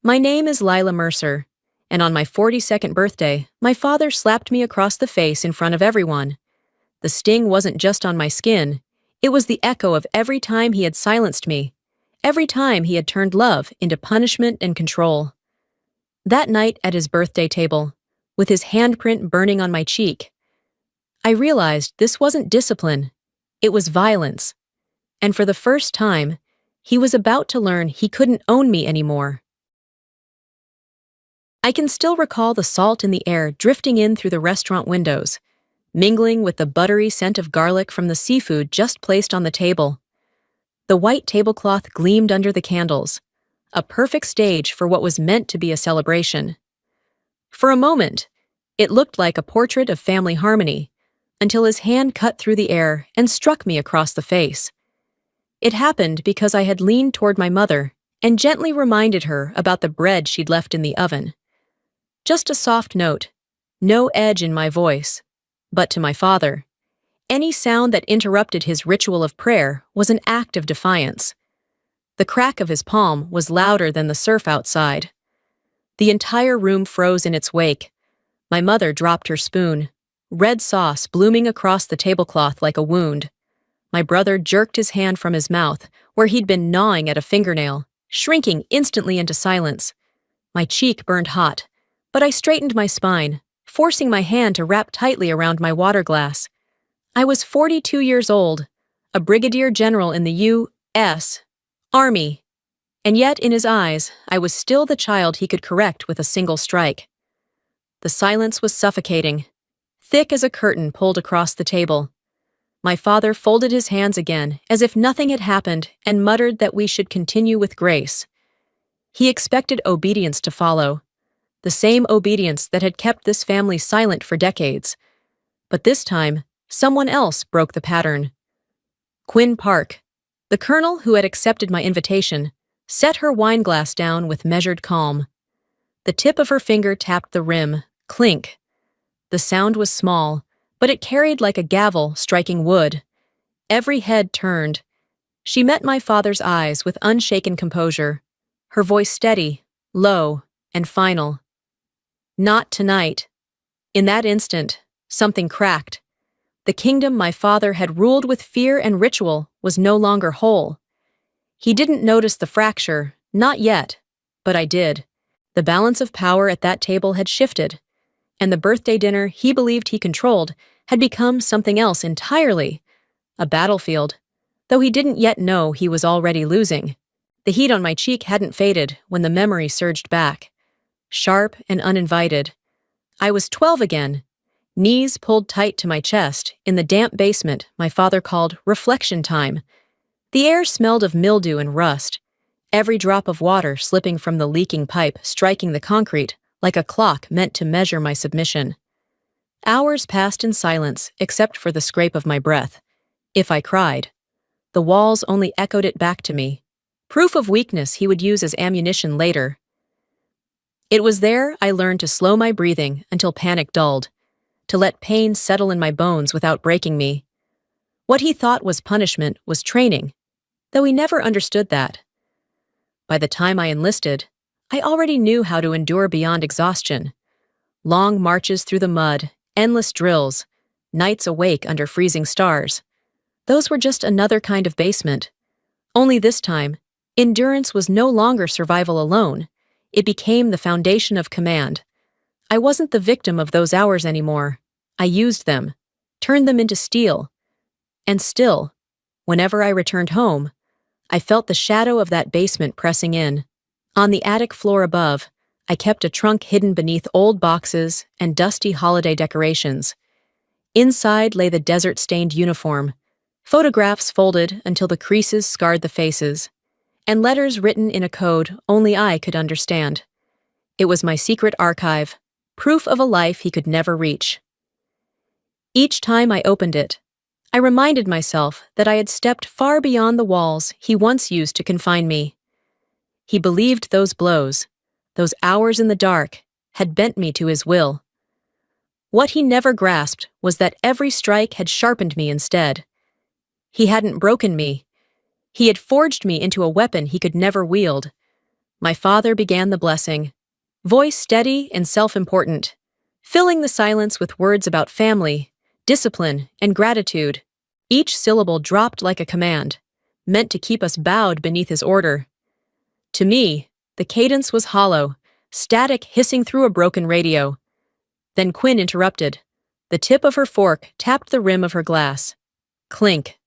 My name is Lila Mercer, and on my 42nd birthday, my father slapped me across the face in front of everyone. The sting wasn't just on my skin, it was the echo of every time he had silenced me, every time he had turned love into punishment and control. That night at his birthday table, with his handprint burning on my cheek, I realized this wasn't discipline, it was violence. And for the first time, he was about to learn he couldn't own me anymore. I can still recall the salt in the air drifting in through the restaurant windows, mingling with the buttery scent of garlic from the seafood just placed on the table. The white tablecloth gleamed under the candles, a perfect stage for what was meant to be a celebration. For a moment, it looked like a portrait of family harmony, until his hand cut through the air and struck me across the face. It happened because I had leaned toward my mother and gently reminded her about the bread she'd left in the oven. Just a soft note, no edge in my voice. But to my father, any sound that interrupted his ritual of prayer was an act of defiance. The crack of his palm was louder than the surf outside. The entire room froze in its wake. My mother dropped her spoon, red sauce blooming across the tablecloth like a wound. My brother jerked his hand from his mouth, where he'd been gnawing at a fingernail, shrinking instantly into silence. My cheek burned hot, but I straightened my spine, forcing my hand to wrap tightly around my water glass. I was 42 years old, a brigadier general in the U.S. Army, and yet in his eyes, I was still the child he could correct with a single strike. The silence was suffocating, thick as a curtain pulled across the table. My father folded his hands again, as if nothing had happened, and muttered that we should continue with grace. He expected obedience to follow, the same obedience that had kept this family silent for decades. But this time, someone else broke the pattern. Quinn Park, the colonel who had accepted my invitation, set her wineglass down with measured calm. The tip of her finger tapped the rim, clink. The sound was small, but it carried like a gavel striking wood. Every head turned. She met my father's eyes with unshaken composure, her voice steady, low, and final. Not tonight. In that instant, something cracked. The kingdom my father had ruled with fear and ritual was no longer whole. He didn't notice the fracture, not yet, but I did. The balance of power at that table had shifted, and the birthday dinner he believed he controlled had become something else entirely, a battlefield, though he didn't yet know he was already losing. The heat on my cheek hadn't faded when the memory surged back, sharp and uninvited. I was 12 again, knees pulled tight to my chest in the damp basement my father called reflection time. The air smelled of mildew and rust, every drop of water slipping from the leaking pipe striking the concrete like a clock meant to measure my submission. Hours passed in silence except for the scrape of my breath. If I cried, the walls only echoed it back to me, proof of weakness he would use as ammunition later. It was there I learned to slow my breathing until panic dulled, to let pain settle in my bones without breaking me. What he thought was punishment was training, though he never understood that. By the time I enlisted, I already knew how to endure beyond exhaustion. Long marches through the mud, endless drills, nights awake under freezing stars. Those were just another kind of basement. Only this time, endurance was no longer survival alone. It became the foundation of command. I wasn't the victim of those hours anymore. I used them, turned them into steel. And still, whenever I returned home, I felt the shadow of that basement pressing in. On the attic floor above, I kept a trunk hidden beneath old boxes and dusty holiday decorations. Inside lay the desert-stained uniform, photographs folded until the creases scarred the faces, and letters written in a code only I could understand. It was my secret archive, proof of a life he could never reach. Each time I opened it, I reminded myself that I had stepped far beyond the walls he once used to confine me. He believed those blows, those hours in the dark, had bent me to his will. What he never grasped was that every strike had sharpened me instead. He hadn't broken me. He had forged me into a weapon he could never wield. My father began the blessing, voice steady and self-important, filling the silence with words about family, discipline, and gratitude. Each syllable dropped like a command, meant to keep us bowed beneath his order. To me, the cadence was hollow, static hissing through a broken radio. Then Quinn interrupted. The tip of her fork tapped the rim of her glass. Clink.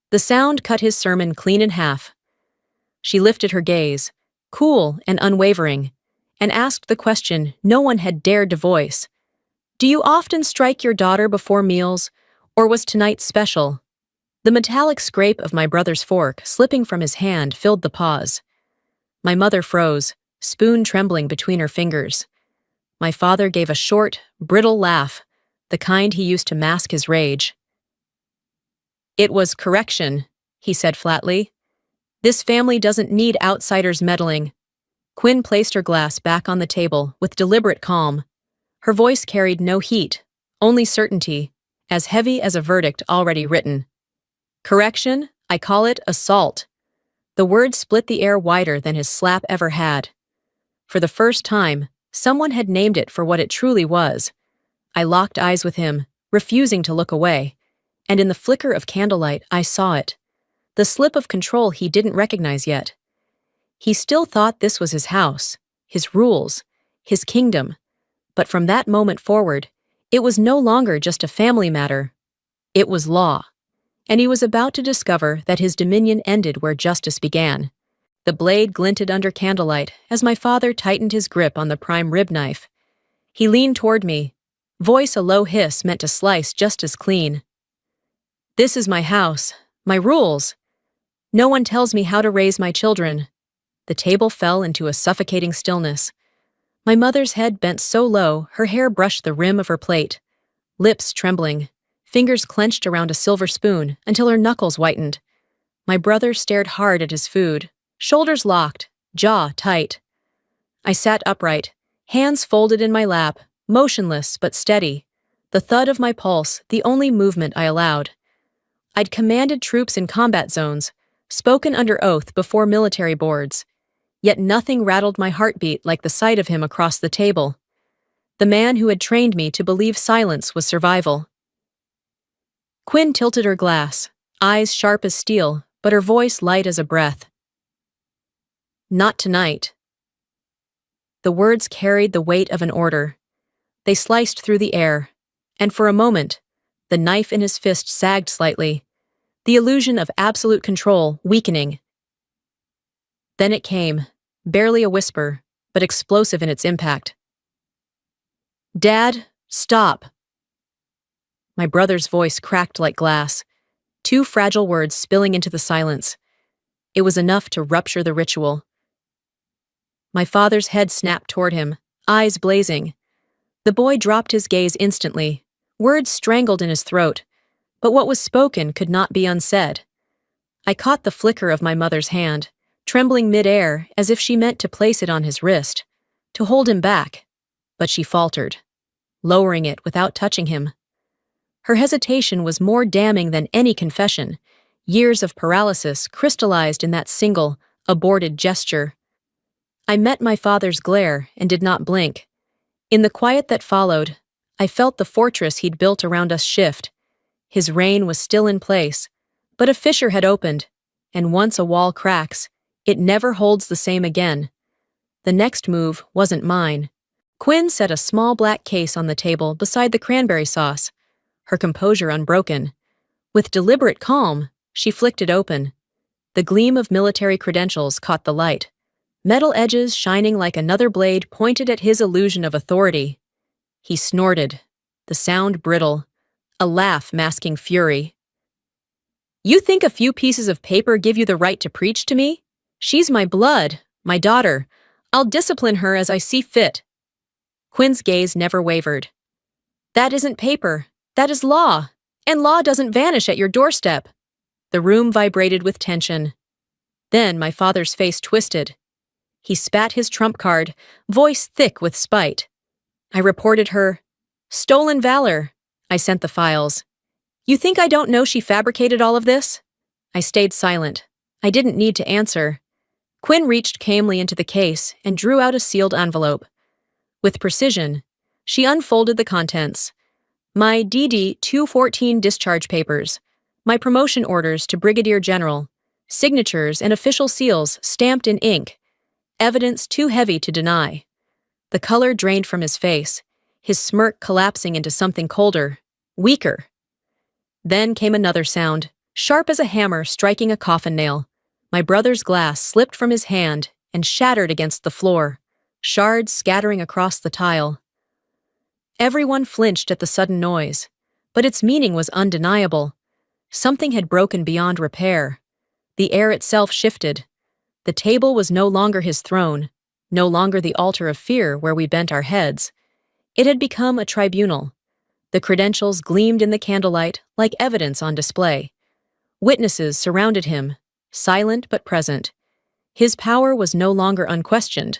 The sound cut his sermon clean in half. She lifted her gaze, cool and unwavering, and asked the question no one had dared to voice. Do you often strike your daughter before meals, or was tonight special? The metallic scrape of my brother's fork slipping from his hand filled the pause. My mother froze, spoon trembling between her fingers. My father gave a short, brittle laugh, the kind he used to mask his rage. It was correction, he said flatly. This family doesn't need outsiders meddling. Quinn placed her glass back on the table with deliberate calm. Her voice carried no heat, only certainty, as heavy as a verdict already written. Correction, I call it assault. The word split the air wider than his slap ever had. For the first time, someone had named it for what it truly was. I locked eyes with him, refusing to look away, and in the flicker of candlelight I saw it. The slip of control he didn't recognize yet. He still thought this was his house, his rules, his kingdom. But from that moment forward, it was no longer just a family matter. It was law. And he was about to discover that his dominion ended where justice began. The blade glinted under candlelight as my father tightened his grip on the prime rib knife. He leaned toward me, voice a low hiss meant to slice just as clean. This is my house, my rules. No one tells me how to raise my children. The table fell into a suffocating stillness. My mother's head bent so low, her hair brushed the rim of her plate. Lips trembling, fingers clenched around a silver spoon until her knuckles whitened. My brother stared hard at his food, shoulders locked, jaw tight. I sat upright, hands folded in my lap, motionless but steady, the thud of my pulse the only movement I allowed. I'd commanded troops in combat zones, spoken under oath before military boards, yet nothing rattled my heartbeat like the sight of him across the table. The man who had trained me to believe silence was survival. Quinn tilted her glass, eyes sharp as steel, but her voice light as a breath. Not tonight. The words carried the weight of an order. They sliced through the air, and for a moment, the knife in his fist sagged slightly, the illusion of absolute control weakening. Then it came, barely a whisper, but explosive in its impact. Dad, stop. My brother's voice cracked like glass, two fragile words spilling into the silence. It was enough to rupture the ritual. My father's head snapped toward him, eyes blazing. The boy dropped his gaze instantly, words strangled in his throat, but what was spoken could not be unsaid. I caught the flicker of my mother's hand, trembling mid-air as if she meant to place it on his wrist, to hold him back, but she faltered, lowering it without touching him. Her hesitation was more damning than any confession, years of paralysis crystallized in that single, aborted gesture. I met my father's glare and did not blink. In the quiet that followed, I felt the fortress he'd built around us shift. His reign was still in place, but a fissure had opened, and once a wall cracks, it never holds the same again. The next move wasn't mine. Quinn set a small black case on the table beside the cranberry sauce, her composure unbroken. With deliberate calm, she flicked it open. The gleam of military credentials caught the light, metal edges shining like another blade pointed at his illusion of authority. He snorted, the sound brittle, a laugh masking fury. You think a few pieces of paper give you the right to preach to me? She's my blood, my daughter. I'll discipline her as I see fit. Quinn's gaze never wavered. That isn't paper. That is law. And law doesn't vanish at your doorstep. The room vibrated with tension. Then my father's face twisted. He spat his trump card, voice thick with spite. I reported her. Stolen valor. I sent the files. You think I don't know she fabricated all of this? I stayed silent. I didn't need to answer. Quinn reached calmly into the case and drew out a sealed envelope. With precision, she unfolded the contents. My DD 214 discharge papers, my promotion orders to Brigadier General, signatures and official seals stamped in ink, evidence too heavy to deny. The color drained from his face, his smirk collapsing into something colder, weaker. Then came another sound, sharp as a hammer striking a coffin nail. My brother's glass slipped from his hand and shattered against the floor, shards scattering across the tile. Everyone flinched at the sudden noise, but its meaning was undeniable. Something had broken beyond repair. The air itself shifted. The table was no longer his throne, no longer the altar of fear where we bent our heads. It had become a tribunal. The credentials gleamed in the candlelight like evidence on display. Witnesses surrounded him, silent but present. His power was no longer unquestioned.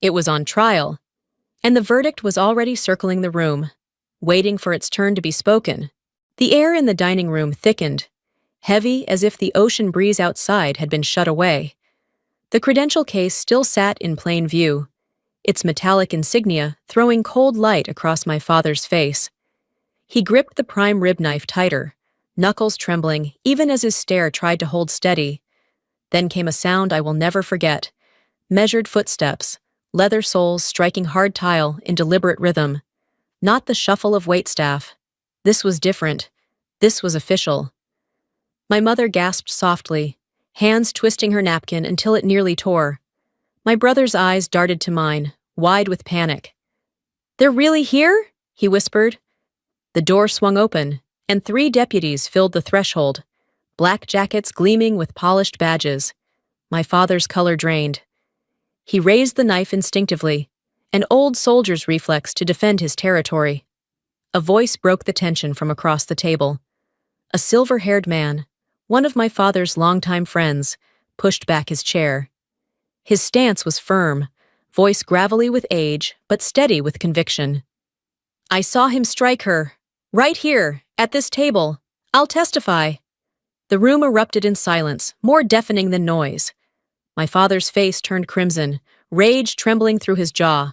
It was on trial, and the verdict was already circling the room, waiting for its turn to be spoken. The air in the dining room thickened, heavy as if the ocean breeze outside had been shut away. The credential case still sat in plain view, its metallic insignia throwing cold light across my father's face. He gripped the prime rib knife tighter, knuckles trembling even as his stare tried to hold steady. Then came a sound I will never forget. Measured footsteps, leather soles striking hard tile in deliberate rhythm. Not the shuffle of waitstaff. This was different. This was official. My mother gasped softly, hands twisting her napkin until it nearly tore. My brother's eyes darted to mine, wide with panic. "They're really here?" he whispered. The door swung open, and 3 deputies filled the threshold, black jackets gleaming with polished badges. My father's color drained. He raised the knife instinctively, an old soldier's reflex to defend his territory. A voice broke the tension from across the table. A silver-haired man, one of my father's longtime friends, pushed back his chair. His stance was firm, voice gravelly with age, but steady with conviction. "I saw him strike her. Right here, at this table. I'll testify." The room erupted in silence, more deafening than noise. My father's face turned crimson, rage trembling through his jaw.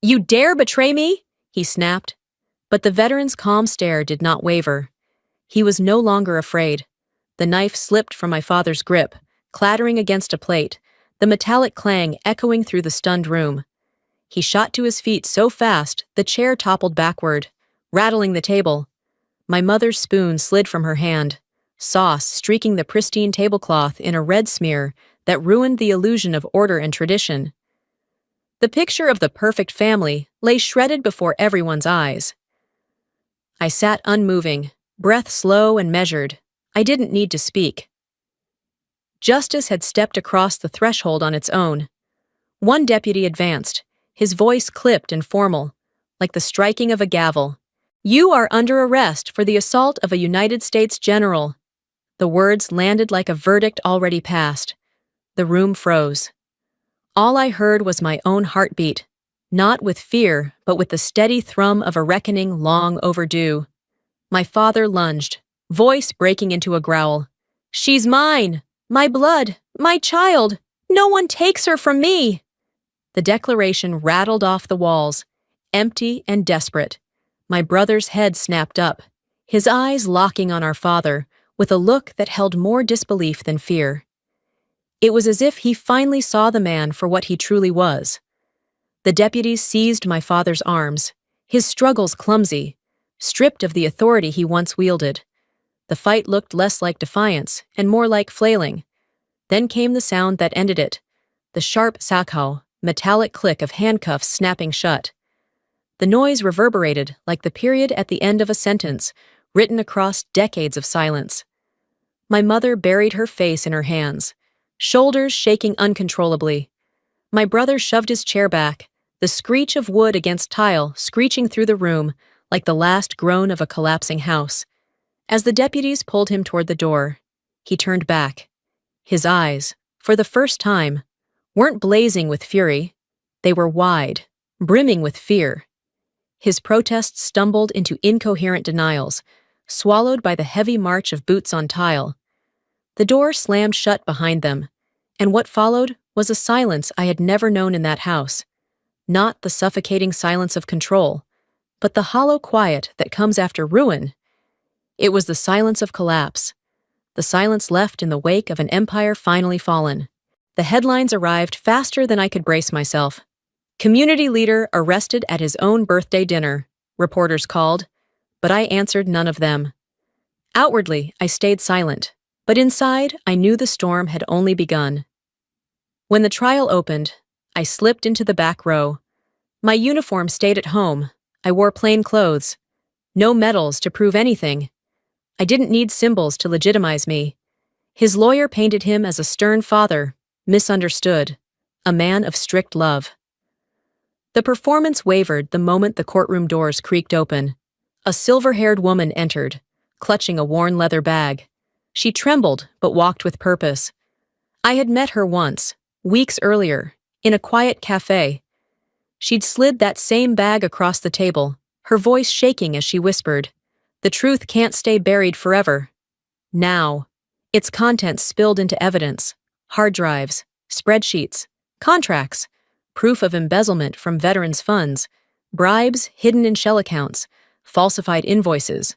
"You dare betray me?" he snapped. But the veteran's calm stare did not waver. He was no longer afraid. The knife slipped from my father's grip, clattering against a plate, the metallic clang echoing through the stunned room. He shot to his feet so fast the chair toppled backward, rattling the table. My mother's spoon slid from her hand, sauce streaking the pristine tablecloth in a red smear that ruined the illusion of order and tradition. The picture of the perfect family lay shredded before everyone's eyes. I sat unmoving, breath slow and measured. I didn't need to speak. Justice had stepped across the threshold on its own. One deputy advanced, his voice clipped and formal, like the striking of a gavel. "You are under arrest for the assault of a United States general." The words landed like a verdict already passed. The room froze. All I heard was my own heartbeat, not with fear, but with the steady thrum of a reckoning long overdue. My father lunged, voice breaking into a growl. "She's mine! My blood! My child! No one takes her from me!" The declaration rattled off the walls, empty and desperate. My brother's head snapped up, his eyes locking on our father, with a look that held more disbelief than fear. It was as if he finally saw the man for what he truly was. The deputies seized my father's arms, his struggles clumsy, stripped of the authority he once wielded. The fight looked less like defiance and more like flailing. Then came the sound that ended it, the sharp sakho, metallic click of handcuffs snapping shut. The noise reverberated like the period at the end of a sentence, written across decades of silence. My mother buried her face in her hands, shoulders shaking uncontrollably. My brother shoved his chair back, the screech of wood against tile screeching through the room like the last groan of a collapsing house. As the deputies pulled him toward the door, he turned back. His eyes, for the first time, weren't blazing with fury. They were wide, brimming with fear. His protests stumbled into incoherent denials, swallowed by the heavy march of boots on tile. The door slammed shut behind them, And what followed was a silence I had never known in that house. Not the suffocating silence of control, but the hollow quiet that comes after ruin. It was the silence of collapse, the silence left in the wake of an empire finally fallen. The headlines arrived faster than I could brace myself. Community leader arrested at his own birthday dinner, reporters called, but I answered none of them. Outwardly, I stayed silent, but inside, I knew the storm had only begun. When the trial opened, I slipped into the back row. My uniform stayed at home. I wore plain clothes. No medals to prove anything. I didn't need symbols to legitimize me. His lawyer painted him as a stern father, misunderstood, a man of strict love. The performance wavered the moment the courtroom doors creaked open. A silver-haired woman entered, clutching a worn leather bag. She trembled but walked with purpose. I had met her once, weeks earlier, in a quiet cafe. She'd slid that same bag across the table, her voice shaking as she whispered, "The truth can't stay buried forever." Now, its contents spilled into evidence: hard drives, spreadsheets, contracts, proof of embezzlement from veterans' funds, bribes hidden in shell accounts, falsified invoices.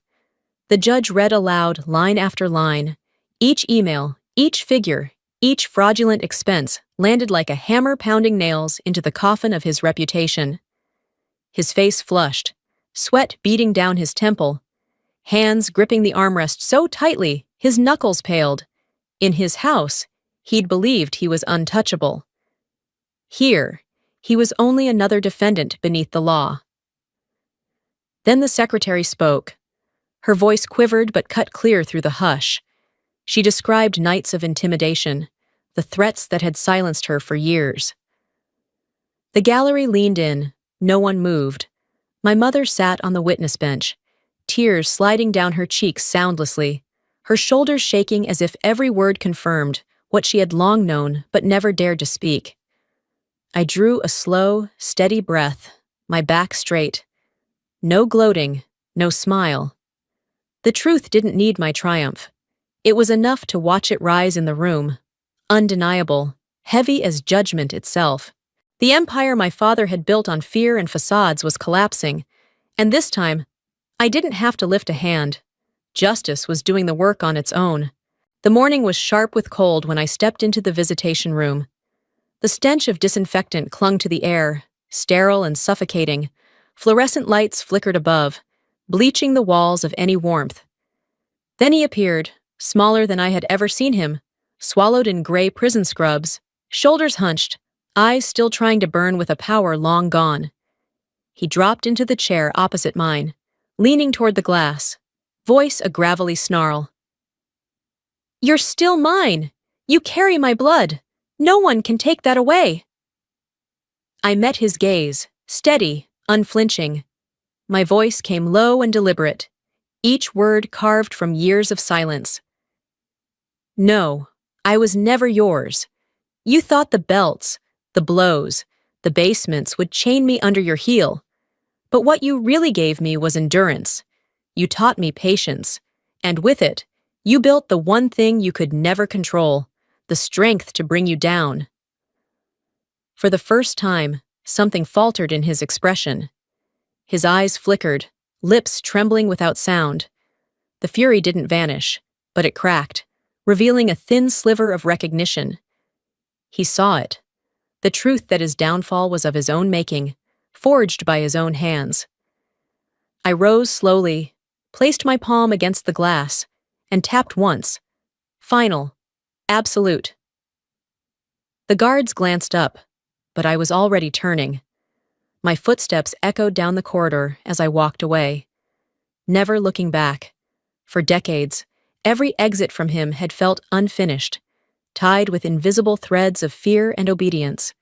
The judge read aloud line after line. Each email, each figure, each fraudulent expense landed like a hammer pounding nails into the coffin of his reputation. His face flushed, sweat beading down his temple, hands gripping the armrest so tightly his knuckles paled. In his house, he'd believed he was untouchable. Here, he was only another defendant beneath the law. Then the secretary spoke. Her voice quivered but cut clear through the hush. She described nights of intimidation, the threats that had silenced her for years. The gallery leaned in. No one moved. My mother sat on the witness bench, tears sliding down her cheeks soundlessly, her shoulders shaking as if every word confirmed what she had long known but never dared to speak. I drew a slow, steady breath, my back straight. No gloating, no smile. The truth didn't need my triumph. It was enough to watch it rise in the room, undeniable, heavy as judgment itself. The empire my father had built on fear and facades was collapsing, and this time, I didn't have to lift a hand. Justice was doing the work on its own. The morning was sharp with cold when I stepped into the visitation room. The stench of disinfectant clung to the air, sterile and suffocating. Fluorescent lights flickered above, bleaching the walls of any warmth. Then he appeared, smaller than I had ever seen him, swallowed in gray prison scrubs, shoulders hunched, eyes still trying to burn with a power long gone. He dropped into the chair opposite mine, leaning toward the glass, voice a gravelly snarl. "You're still mine! You carry my blood! No one can take that away!" I met his gaze, steady, unflinching. My voice came low and deliberate, each word carved from years of silence. "No, I was never yours. You thought the belts, the blows, the basements would chain me under your heel. But what you really gave me was endurance. You taught me patience, and with it, you built the one thing you could never control, the strength to bring you down." For the first time, something faltered in his expression. His eyes flickered, lips trembling without sound. The fury didn't vanish, but it cracked, revealing a thin sliver of recognition. He saw it, the truth that his downfall was of his own making, forged by his own hands. I rose slowly, placed my palm against the glass, and tapped once. Final. Absolute. The guards glanced up, but I was already turning. My footsteps echoed down the corridor as I walked away, never looking back. For decades, every exit from him had felt unfinished, tied with invisible threads of fear and obedience.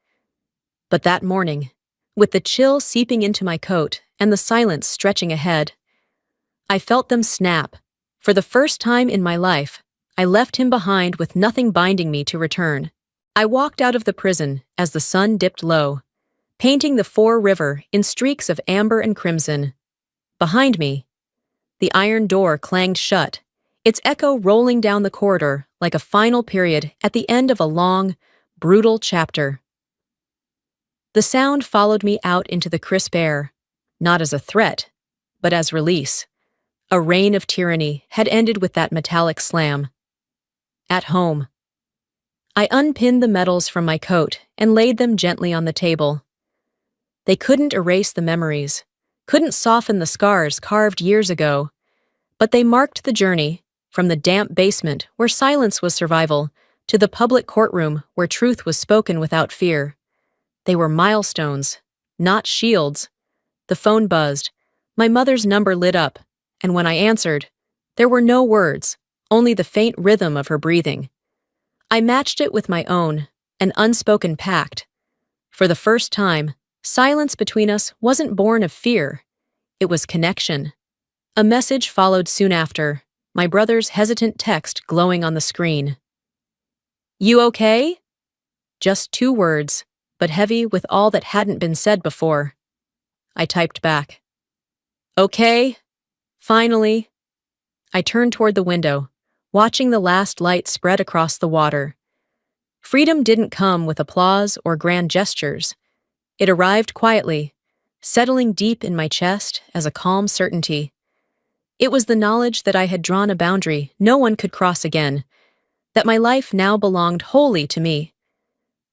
But that morning, with the chill seeping into my coat and the silence stretching ahead, I felt them snap. For the first time in my life, I left him behind with nothing binding me to return. I walked out of the prison as the sun dipped low, painting the Fore River in streaks of amber and crimson. Behind me, the iron door clanged shut, its echo rolling down the corridor like a final period at the end of a long, brutal chapter. The sound followed me out into the crisp air, not as a threat, but as release. A reign of tyranny had ended with that metallic slam. At home. I unpinned the medals from my coat and laid them gently on the table. They couldn't erase the memories, couldn't soften the scars carved years ago, but they marked the journey from the damp basement where silence was survival to the public courtroom where truth was spoken without fear. They were milestones, not shields. The phone buzzed. My mother's number lit up, and when I answered, there were no words, only the faint rhythm of her breathing. I matched it with my own, an unspoken pact. For the first time, silence between us wasn't born of fear. It was connection. A message followed soon after, my brother's hesitant text glowing on the screen. "You okay?" Just 2 words, but heavy with all that hadn't been said before. I typed back. "Okay." Finally. I turned toward the window, watching the last light spread across the water. Freedom didn't come with applause or grand gestures. It arrived quietly, settling deep in my chest as a calm certainty. It was the knowledge that I had drawn a boundary no one could cross again, that my life now belonged wholly to me.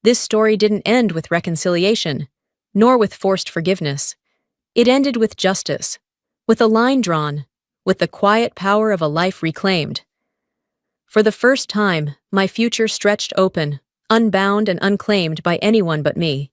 This story didn't end with reconciliation, nor with forced forgiveness. It ended with justice, with a line drawn, with the quiet power of a life reclaimed. For the first time, my future stretched open, unbound and unclaimed by anyone but me.